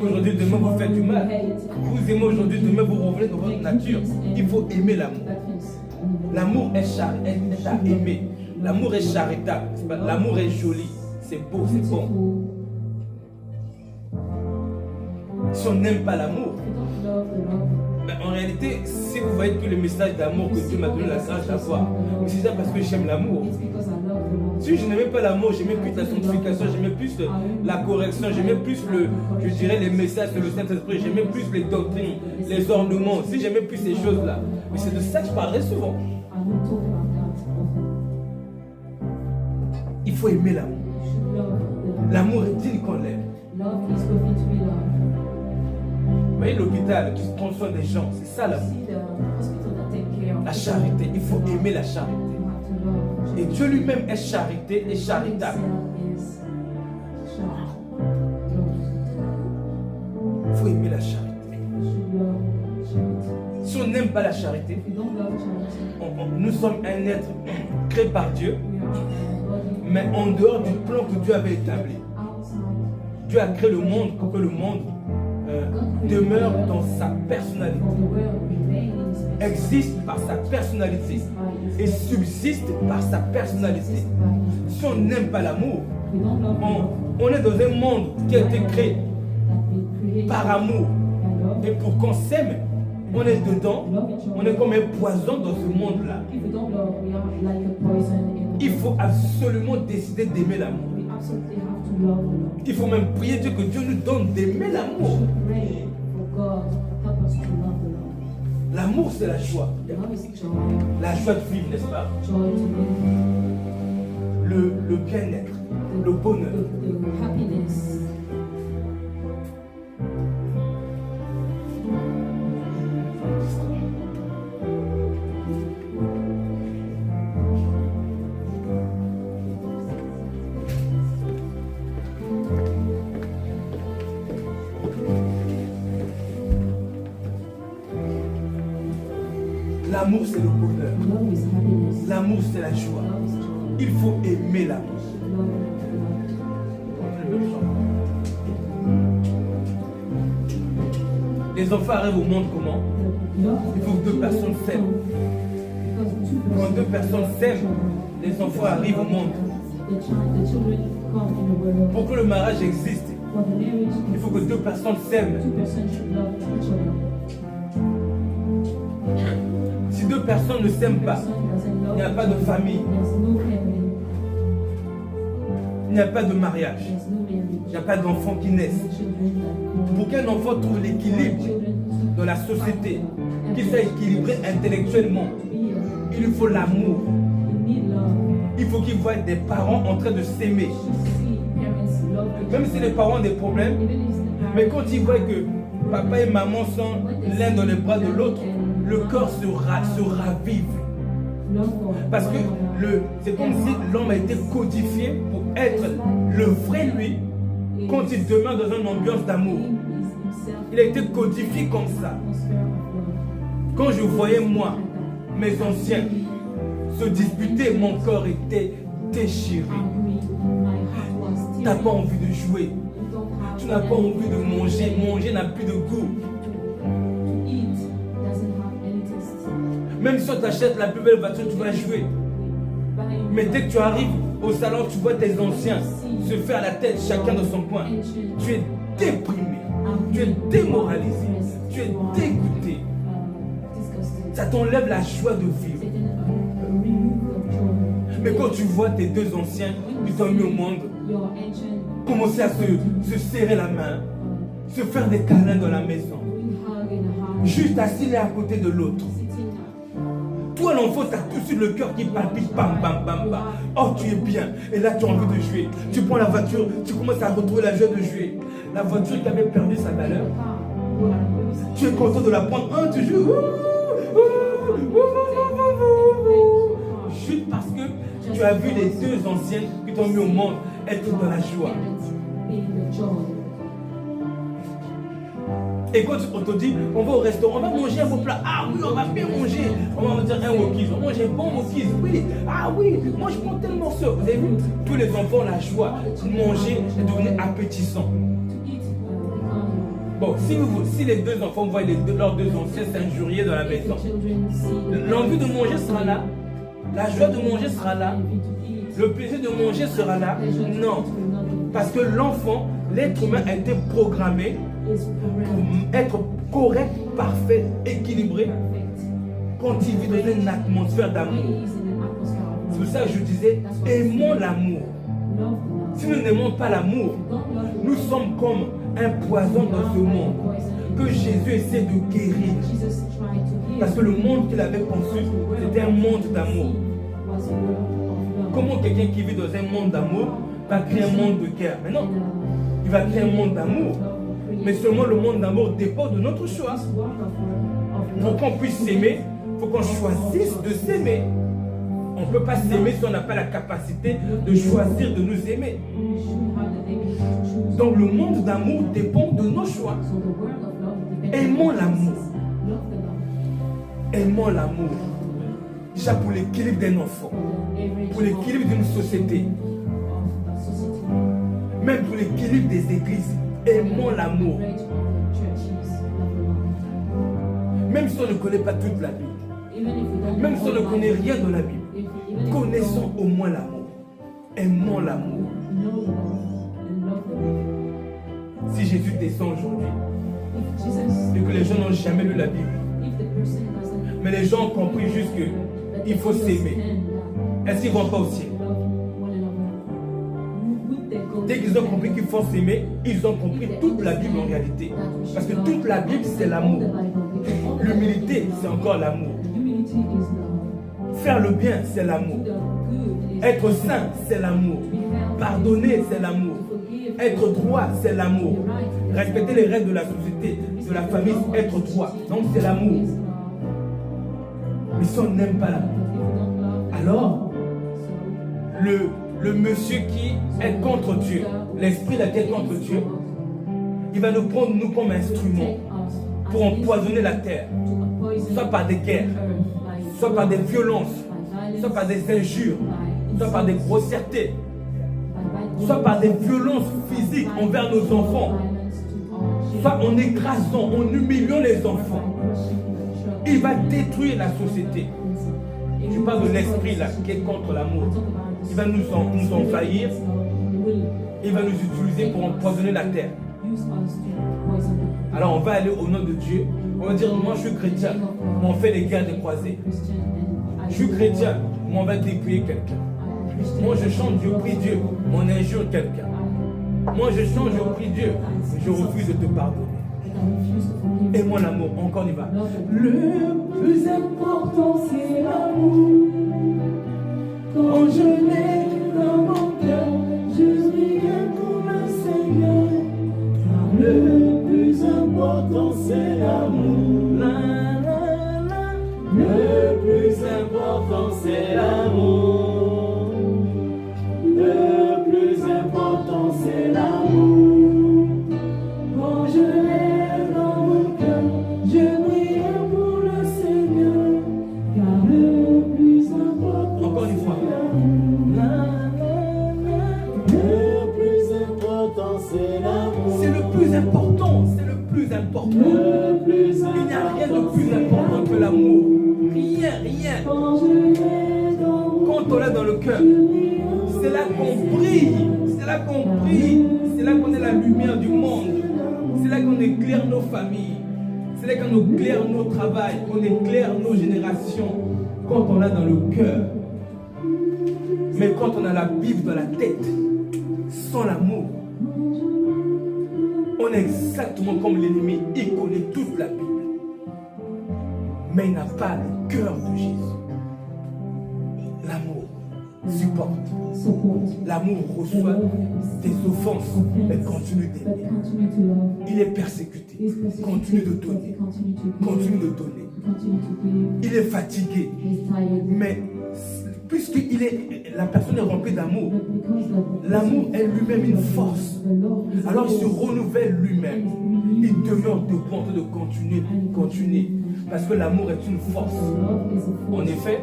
Aujourd'hui, demain, vous faites du mal. Vous aimez aujourd'hui, demain, vous revenez dans votre nature. Il faut aimer l'amour. L'amour est à aimer. L'amour est charitable. L'amour est joli. C'est beau, c'est bon. Si on n'aime pas l'amour, ben en réalité, si vous voyez tous les messages d'amour que Dieu m'a donné la grâce d'avoir, c'est ça parce que j'aime l'amour. Si je n'aimais pas l'amour, j'aimais plus la sanctification, j'aimais plus la correction, j'aimais plus je dirais les messages de le Saint-Esprit, j'aimais plus les doctrines, les ornements, si j'aimais plus ces choses-là. Mais c'est de ça que je parlerai souvent. Il faut aimer l'amour. L'amour est digne qu'on l'aime. Vous voyez l'hôpital qui prend soin des gens, c'est ça l'amour. La charité, il faut aimer la charité. Et Dieu lui-même est charité et charitable. Il faut aimer la charité. Si on n'aime pas la charité, nous sommes un être créé par Dieu, mais en dehors du plan que Dieu avait établi. Dieu a créé le monde pour que le monde demeure dans sa personnalité, existe par sa personnalité et subsiste par sa personnalité. Si on n'aime pas l'amour, on est dans un monde qui a été créé par amour. Et pour qu'on s'aime, on est dedans, on est comme un poison dans ce monde-là. Il faut absolument décider d'aimer l'amour. Il faut même prier Dieu que Dieu nous donne d'aimer l'amour. L'amour, c'est la joie. La joie de vivre, n'est-ce pas? Le bien-être, le bonheur. L'amour, c'est le bonheur. L'amour, c'est la joie. Il faut aimer l'amour. Les enfants arrivent au monde comment? Il faut que deux personnes s'aiment. Quand deux personnes s'aiment, les enfants arrivent au monde. Pour que le mariage existe, il faut que deux personnes s'aiment. Si deux personnes ne s'aiment pas, il n'y a pas de famille, il n'y a pas de mariage, il n'y a pas d'enfants qui naissent. Pour qu'un enfant trouve l'équilibre dans la société, qu'il soit équilibré intellectuellement, il lui faut l'amour. Il faut qu'il voie des parents en train de s'aimer. Même si les parents ont des problèmes, mais quand ils voient que papa et maman sont l'un dans les bras de l'autre, le corps se ravive. Parce que c'est comme si l'homme a été codifié pour être le vrai lui quand il demeure dans une ambiance d'amour. Il a été codifié comme ça. Quand je voyais moi, mes anciens, se disputer, mon corps était déchiré. Tu n'as pas envie de jouer. Tu n'as pas envie de manger. Manger n'a plus de goût. Même si on t'achète la plus belle voiture, tu vas jouer. Mais dès que tu arrives au salon, tu vois tes anciens se faire la tête, chacun dans son coin. Tu es déprimé. Tu es démoralisé. Tu es dégoûté. Ça t'enlève la joie de vivre. Mais quand tu vois tes deux anciens qui t'ont mis au monde, commencer à se serrer la main, se faire des câlins dans la maison, juste assis l'un à côté de l'autre. Toi, l'enfant, tu as tout sur le cœur qui palpite, bam, bam, bam, bam. Oh, tu es bien. Et là, tu as envie de jouer. Tu prends la voiture, tu commences à retrouver la joie de jouer. La voiture qui avait perdu sa valeur, tu es content de la prendre. Oh, tu joues. Juste parce que tu as vu les deux anciens qui t'ont mis au monde être dans la joie. Et quand on te dit, on va au restaurant, on va manger un beau plat. Ah oui, on va bien manger. On va dire un wokis. On mange un bon wokis. Oui, ah oui, moi je prends tel morceau. Vous avez vu, tous les enfants ont la joie de manger et de devenir appétissant. Bon, si les deux enfants voient leurs deux anciens s'injurier dans la maison, l'envie de manger sera là, la joie de manger sera là, le plaisir de manger sera là. Non, parce que l'enfant, l'être humain a été programmé pour être correct, parfait, équilibré quand il vit dans une atmosphère d'amour. C'est pour ça que je disais, aimons l'amour. Si nous n'aimons pas l'amour, nous sommes comme un poison dans ce monde que Jésus essaie de guérir. Parce que le monde qu'il avait conçu, c'était un monde d'amour. Comment quelqu'un qui vit dans un monde d'amour va créer un monde de guerre? Mais non, il va créer un monde d'amour. Mais seulement le monde d'amour dépend de notre choix. Pour qu'on puisse s'aimer, il faut qu'on choisisse de s'aimer. On ne peut pas s'aimer si on n'a pas la capacité de choisir de nous aimer. Donc le monde d'amour dépend de nos choix. Aimons l'amour. Aimons l'amour. Déjà pour l'équilibre d'un enfant, pour l'équilibre d'une société, même pour l'équilibre des églises, aimons l'amour. Même si on ne connaît pas toute la Bible, même si on ne connaît rien de la Bible, connaissons au moins l'amour. Aimons l'amour. Si Jésus descend aujourd'hui, et que les gens n'ont jamais lu la Bible, mais les gens ont compris juste qu'il faut s'aimer, est-ce qu'ils ne vont pas au ciel? Dès qu'ils ont compris qu'il faut s'aimer, ils ont compris toute la Bible en réalité. Parce que toute la Bible, c'est l'amour. L'humilité, c'est encore l'amour. Faire le bien, c'est l'amour. Être saint, c'est l'amour. Pardonner, c'est l'amour. Être droit, c'est l'amour. Respecter les règles de la société, de la famille, être droit. Donc c'est l'amour. Mais si on n'aime pas l'amour, alors le monsieur qui est contre Dieu, l'esprit qui est contre Dieu, il va nous prendre nous comme instrument pour empoisonner la terre, soit par des guerres, soit par des violences, soit par des injures, soit par des grossièretés, soit par des violences physiques envers nos enfants, soit en écrasant, en humiliant les enfants. Il va détruire la société. Je parle de l'esprit là qui est contre l'amour. Il va nous envahir. Il va nous utiliser pour empoisonner la terre. Alors on va aller au nom de Dieu. On va dire, moi je suis chrétien, mais on fait les guerres des croisés. Je suis chrétien, mais on va dépouiller quelqu'un. Moi je chante, je prie Dieu, mais on injure quelqu'un. Moi je chante, je prie Dieu, mais je refuse de te pardonner. Et moi l'amour, encore on y va. Le plus important c'est l'amour. Quand je l'ai dans mon cœur, je prie pour le Seigneur. Car le plus important c'est l'amour. Le plus important c'est l'amour. Le plus important c'est l'amour. Quand je l'ai dans mon cœur, je prie pour le Seigneur. Car le plus important encore une fois. Le plus important c'est l'amour. C'est le plus important, c'est le plus important. Il n'y a rien de plus important que l'amour. Rien, rien. Quand on l'a dans le cœur, c'est là qu'on brille, c'est là qu'on brille, c'est là qu'on est la lumière du monde, c'est là qu'on éclaire nos familles, c'est là qu'on éclaire nos travails, qu'on éclaire nos générations. Quand on l'a dans le cœur. Mais quand on a la Bible dans la tête, sans l'amour, on est exactement comme l'ennemi. Il connaît toute la Bible, mais il n'a pas le cœur de Jésus. L'amour supporte. L'amour reçoit des offenses, mais continue d'aimer. Il est persécuté, continue de donner. Continue de donner. Il est fatigué, mais puisque la personne est remplie d'amour, l'amour est lui-même une force. Alors il se renouvelle lui-même. Il demeure debout en train de continuer. Parce que l'amour est une force. En effet,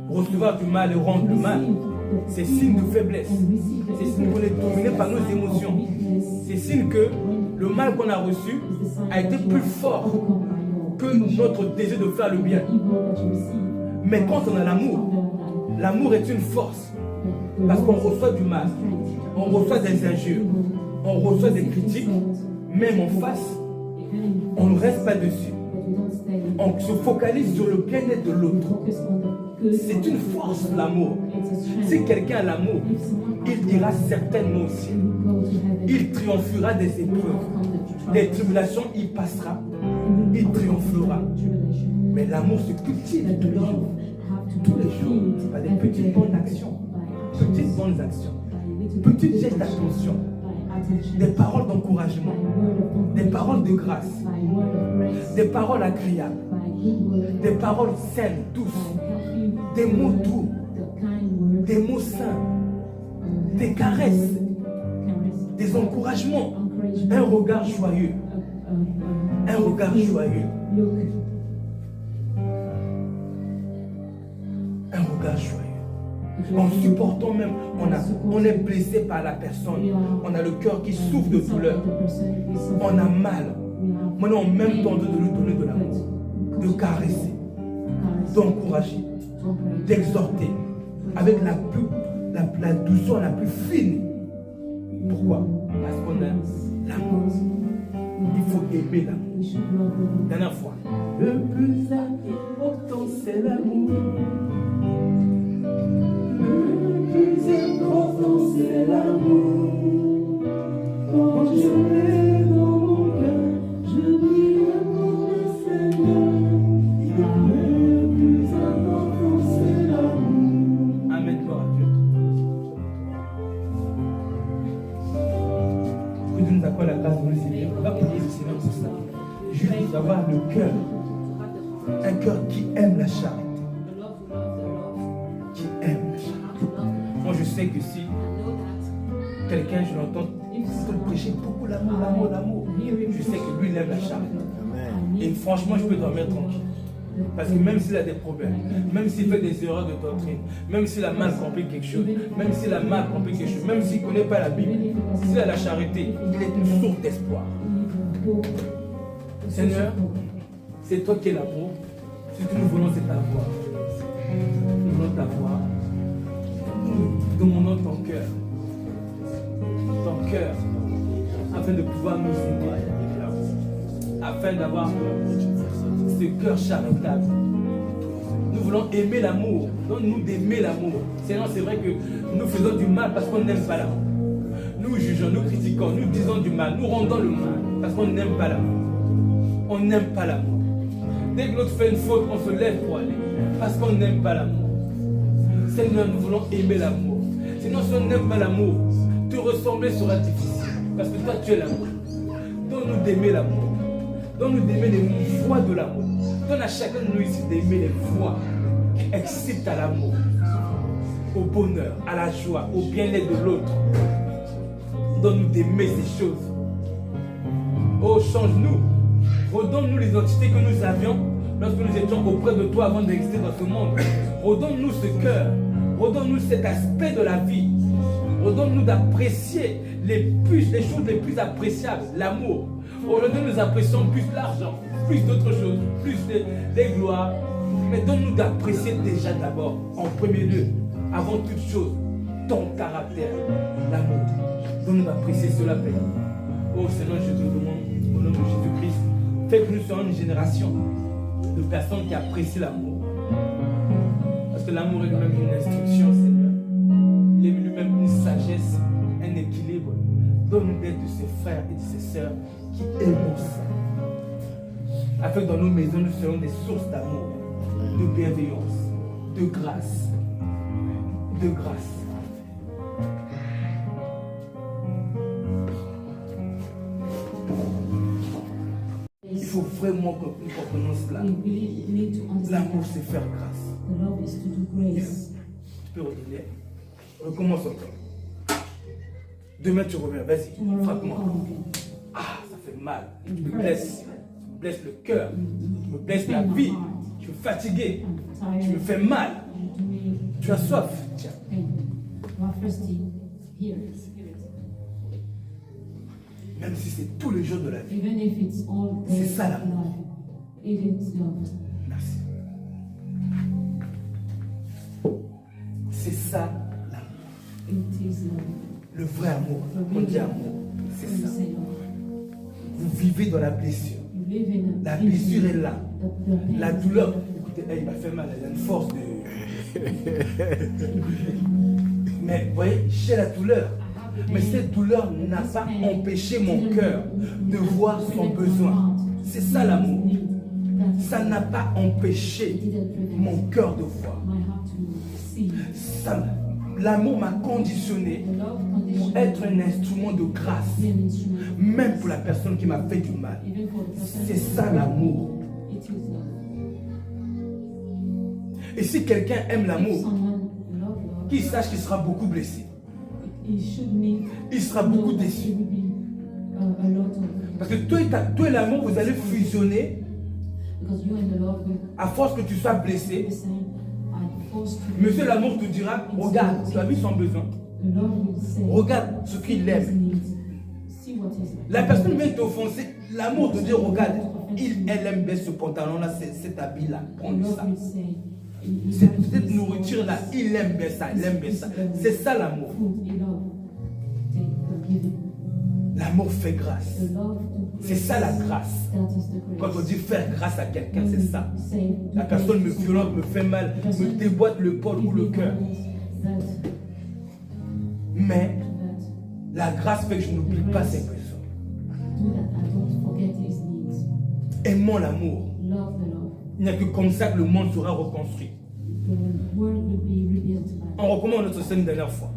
recevoir du mal et rendre le mal, c'est signe de faiblesse. C'est signe qu'on est dominé par nos émotions. C'est signe que Le mal qu'on a reçu a été plus fort que notre désir de faire le bien. Mais quand on a l'amour, l'amour est une force. Parce qu'on reçoit du mal, on reçoit des injures, on reçoit des critiques, même en face, on ne reste pas dessus. On se focalise sur le bien-être de l'autre. C'est une force, l'amour. Si quelqu'un a l'amour, il ira certainement aussi. Il triomphera des épreuves. Des tribulations, il passera. Il triomphera. Mais l'amour se cultive tous les jours. Tous les jours, par des petites bonnes actions. Petites bonnes actions. Petites gestes d'attention. Des paroles d'encouragement. Des paroles de grâce. Des paroles agréables. Des paroles saines, douces. Des mots doux. Des mots sains. Des caresses. Des encouragements. Un regard joyeux. Un regard joyeux. Un regard joyeux. En supportant même, on est blessé par la personne. On a le cœur qui souffre de douleur. On a mal. Maintenant, en même temps de lui donner de l'amour, de caresser, d'encourager, d'exhorter, avec la douceur la plus fine. Pourquoi? Parce qu'on a l'amour. Il faut aimer l'amour. Dernière fois. Le plus important, c'est l'amour. Le plus important, c'est l'amour. Quand je l'ai dans mon cœur, je dis l'amour du Seigneur. Le plus important, c'est l'amour. Amen, gloire à Dieu. Que Dieu nous accorde la grâce de nous, Seigneur. On va prier le Seigneur pour ça. Juste d'avoir le cœur, un cœur qui aime la charité. Qui aime la charité. Moi, je sais que si quelqu'un, je l'entends, il faut prêcher beaucoup l'amour. Je sais que lui, il aime la charité. Et franchement, je peux dormir tranquille. Parce que même s'il a des problèmes, même s'il fait des erreurs de doctrine, même s'il a mal compris quelque chose, même s'il a mal compris quelque chose, même s'il ne connaît pas la Bible, s'il a la charité, il est une source d'espoir. Seigneur, c'est toi qui es l'amour. Ce que nous voulons, c'est ta voix. Nous voulons ta voix. Nous demandons ton cœur. Ton cœur, afin de pouvoir nous aimer. Afin d'avoir ce cœur charitable. Nous voulons aimer l'amour. Donne-nous d'aimer l'amour. Seigneur, c'est vrai que nous faisons du mal parce qu'on n'aime pas l'amour. Nous jugeons, nous critiquons, nous disons du mal, nous rendons le mal parce qu'on n'aime pas l'amour. On n'aime pas l'amour. Dès que l'autre fait une faute, on se lève pour aller. Parce qu'on n'aime pas l'amour. Seigneur, nous voulons aimer l'amour. Sinon, si on n'aime pas l'amour, te ressembler sera difficile. Parce que toi, tu es l'amour. Donne-nous d'aimer l'amour. Donne-nous d'aimer les voies de l'amour. Donne à chacun de nous ici d'aimer les voies qui excitent à l'amour, au bonheur, à la joie, au bien-être de l'autre. Donne-nous d'aimer ces choses. Oh, change-nous. Redonne-nous l'identité que nous avions lorsque nous étions auprès de toi avant d'exister dans ce monde. Redonne-nous ce cœur. Redonne-nous cet aspect de la vie. Redonne-nous d'apprécier les choses les plus appréciables, l'amour. Aujourd'hui, nous apprécions plus l'argent, plus d'autres choses, plus des gloires. Mais donne-nous d'apprécier déjà d'abord, en premier lieu, avant toute chose, ton caractère, l'amour. Donne-nous d'apprécier cela, Père. Oh Seigneur, je te demande, au nom de Jésus-Christ, fais que nous soyons une génération de personnes qui apprécient l'amour. Parce que l'amour est lui-même une instruction, Seigneur. Il est lui-même une sagesse, un équilibre. Donne-nous d'être de ces frères et de ces sœurs qui aiment ça. Afin que dans nos maisons, nous soyons des sources d'amour, de bienveillance, de grâce. De grâce. Il faut vraiment que nous comprenions cela. L'amour, c'est faire grâce. Tu peux redonner. Recommence encore. Demain, tu reviens. Vas-y, frappe-moi. Ah, ça fait mal. Tu me blesses. Tu me blesses le cœur. Tu me blesses la vie. Je suis fatigué. Tu me fais mal. Tu as soif. Tiens. Même si c'est tous les jours de la vie. Even if it's all C'est days ça of l'amour. life, it is love. Merci. C'est ça l'amour. It is love. Le vrai amour. On dit amour. C'est When you ça. say love, Vous vivez dans la blessure. you live in a La blessure est là. the pain La is douleur. there. Écoutez, il m'a fait mal. Il y a une force de. Mais vous voyez, j'ai la douleur. Mais cette douleur n'a pas empêché mon cœur de voir son besoin. C'est ça l'amour. Ça n'a pas empêché mon cœur de voir. My heart to see. L'amour m'a conditionné The love pour condition être un instrument de grâce, be an instrument. même pour la personne qui m'a fait du mal. Even for the person C'est ça l'amour. it is love. Et si quelqu'un aime If l'amour, someone love love, qu'il sache qu'il sera beaucoup blessé. he should need Il sera know beaucoup that déçu. it will be a lot of, Parce que toi et l'amour, vous allez fusionner because you and the love will à force que tu sois be blessé. the same. I'm forced to. Monsieur l'amour te dira, regarde, tu as vu son besoin. The love will say. Regarde ce qu'il his aime. needs. See what is. La personne vient t'offenser. L'amour te dit, regarde, elle aime bien ce pantalon-là, cet habit-là. The Prends love ça. will say. he Cette has petite this nourriture-là, il aime bien ça, il aime bien ça. C'est ça l'amour. food, he love. Take the giving. L'amour fait grâce. The love to C'est ça la grâce. that is the grace. Quand on dit faire grâce à quelqu'un, c'est ça. Say, La personne me violente, me fait mal, me déboîte le pôle ou le cœur. That, Mais that, la grâce fait que je n'oublie pas ses besoins. do that. I don't forget his needs. Aimons l'amour. Love the love. Il n'y a que comme ça que le monde sera reconstruit. The world will be rebuilt by. On recommence notre scène une dernière fois.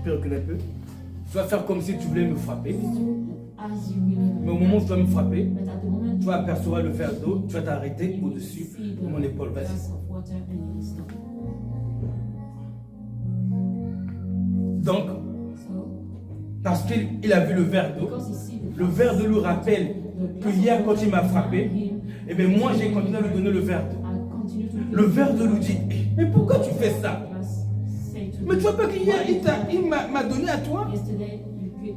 Tu peux reculer un peu. Tu vas faire comme si tu voulais me frapper. As you will. Mais au moment où tu vas me frapper, But at the moment, tu vas apercevoir le verre d'eau, tu vas t'arrêter you will au-dessus see de mon épaule. Vas-y. glass of water and you will stop. Donc, So, parce qu'il a vu le verre d'eau, because he see the le verre d'eau lui rappelle que hier, quand il m'a frappé, eh bien moi j'ai continué à lui donner le verre d'eau. I continue to Le verre d'eau lui dit, mais pourquoi tu fais ça? glass, say to Mais tu vois pas qu'hier, Why il m'a donné à toi? yesterday you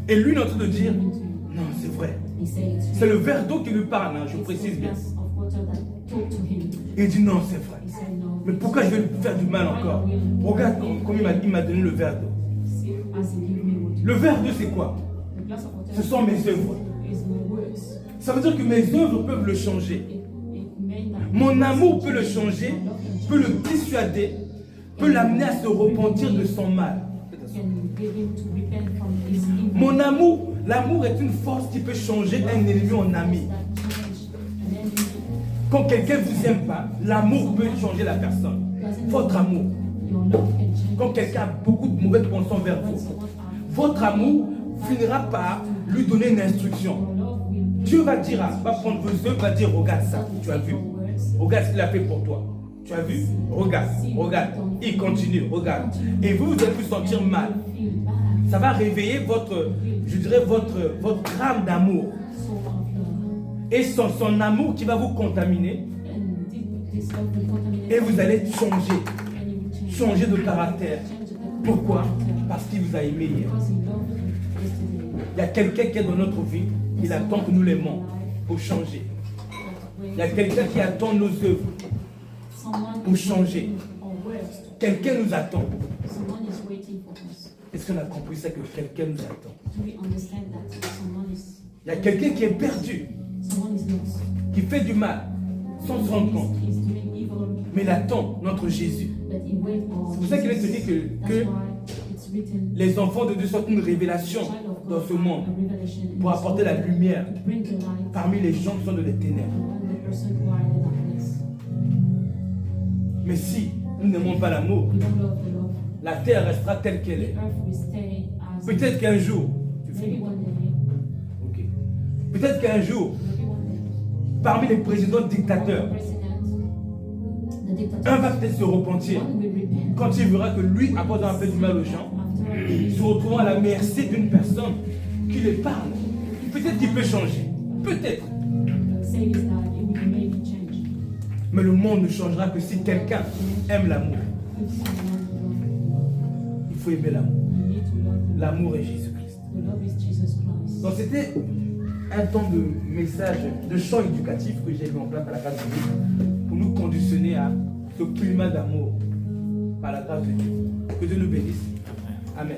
Et lui, il est en train de dire, given to you. non, c'est vrai. He said C'est le verre d'eau qui lui parle, hein, je it's précise the bien. glass of water that talked to him. Et il dit, non, c'est vrai. He said no. Mais pourquoi je vais lui faire du mal encore? Regarde comme il m'a donné le verre d'eau. See, as he gave me water. Le verre d'eau, c'est quoi? The glass of water Ce sont mes œuvres. is my words. Ça veut dire que mes œuvres peuvent le changer. It made that Mon amour peut le changer, peut le dissuader, peut l'amener à se repentir de son mal. can give him to repent from his evil. Mon amour, l'amour est une force qui peut changer un ennemi en ami. That change an enemy. Quand quelqu'un ne vous aime pas, l'amour peut changer la personne. Votre amour. Your love can change. Quand quelqu'un a beaucoup de mauvaises pensées envers When vous, someone asks, votre amour finira par lui donner une instruction. your love will Dieu va dire, va prendre vos œuvres, va dire, regarde ça, tu as vu. your words. Regarde ce qu'il a fait pour toi. Tu as vu? Regarde, regarde. Il continue, regarde. Et vous, vous allez vous sentir mal. Feel bad. Ça va réveiller votre, je dirais, votre âme d'amour. So of love. Et son amour qui va vous contaminer. And this love will contaminate. Et vous allez changer. And you will change. Changer de caractère. Change the Pourquoi? character. Parce qu'il vous a aimé hier. Because he loved you yesterday. Il y a quelqu'un qui est dans notre vie. Il attend que nous l'aimons pour changer. Il y a quelqu'un qui attend nos œuvres. Someone pour is changer. waiting for words. Quelqu'un nous attend. Someone is waiting for us. Est-ce qu'on a compris ça que quelqu'un nous attend? Do we understand that someone is Il y a quelqu'un qui est perdu, someone is lost? qui fait du mal, sans se rendre compte. He's doing evil, Mais il attend notre Jésus. but he waits for C'est pour ça qu'il est dit Jesus. que That's why it's written. les enfants de Dieu sont une révélation Child of dans God, ce monde a revelation in pour this apporter la world, lumière to bring the light parmi les gens qui sont dans les ténèbres. among the person who are in the darkness. Mais si nous n'aimons pas l'amour, We don't love the love. la terre restera telle qu'elle The est. earth will stay as Peut-être qu'un jour, tu maybe finis. one day, Ok. Peut-être qu'un jour, maybe one day. parmi les présidents dictateurs, The dictator. un va peut-être se repentir One will repent. quand il verra que lui, apportant un peu du mal aux gens, After se retrouvant à la merci d'une personne qui les parle. Peut-être qu'il peut changer. Peut-être. say this that it will maybe change. Mais le monde ne changera que si quelqu'un aime l'amour. Il faut aimer l'amour. You need to love the L'amour est Jésus-Christ. The love is Jesus Christ. Donc c'était un temps de message, de chant éducatif que j'ai mis en place à la grâce de Dieu pour nous conditionner à ce climat d'amour par la grâce de Dieu. Que Dieu nous bénisse. Amen.